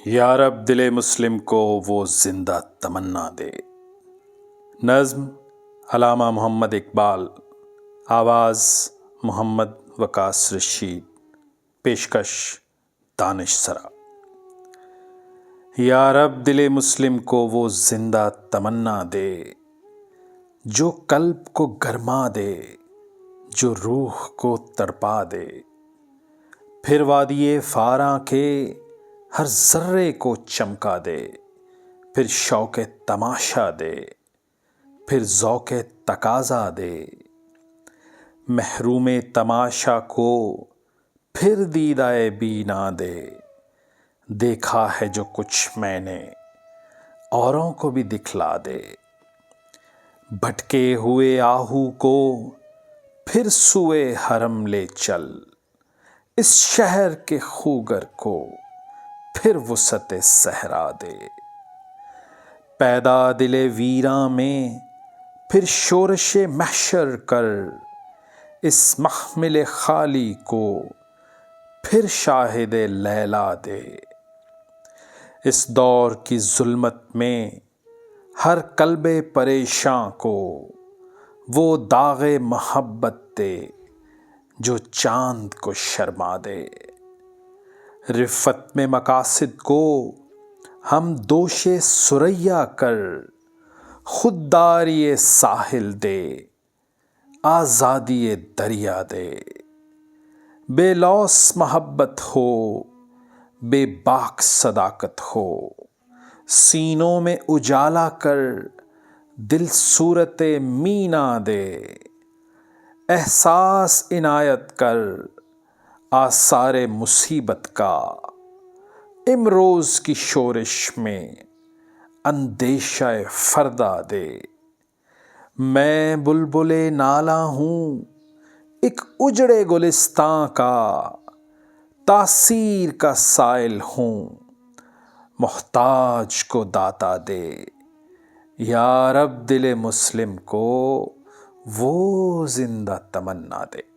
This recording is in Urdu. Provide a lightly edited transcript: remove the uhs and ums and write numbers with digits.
یا رب دل مسلم کو وہ زندہ تمنا دے۔ نظم علامہ محمد اقبال، آواز محمد وقاص رشید، پیشکش دانش سرا۔ یا رب دل مسلم کو وہ زندہ تمنا دے، جو قلب کو گرما دے، جو روح کو تڑپا دے، پھر وادی فاراں کے ہر ذرے کو چمکا دے، پھر شوق تماشا دے، پھر ذوق تقاضا دے، محروم تماشا کو پھر دیدہ بینا دے۔ دیکھا ہے جو کچھ میں نے اوروں کو بھی دکھلا دے، بھٹکے ہوئے آہو کو پھر سوئے حرم لے چل، اس شہر کے خوگر کو پھر وسعت صحرا دے۔ پیدا دل ویراں میں پھر شورش محشر کر، اس محمل خالی کو پھر شاہد لیلا دے۔ اس دور کی ظلمت میں ہر قلب پریشاں کو وہ داغ محبت دے، جو چاند کو شرما دے۔ رفت میں مقاصد کو ہم دوش ثریا کر، خودداری ساحل دے، آزادی دریا دے۔ بے لوث محبت ہو، بے باک صداقت ہو، سینوں میں اجالا کر دل صورت مینا دے۔ احساس عنایت کر آثار مصیبت کا، امروز کی شورش میں اندیشہ فردا دے۔ میں بلبل نالہ ہوں ایک اجڑے گلستاں کا، تاثیر کا سائل ہوں محتاج کو داتا دے۔ یا رب دل مسلم کو وہ زندہ تمنا دے۔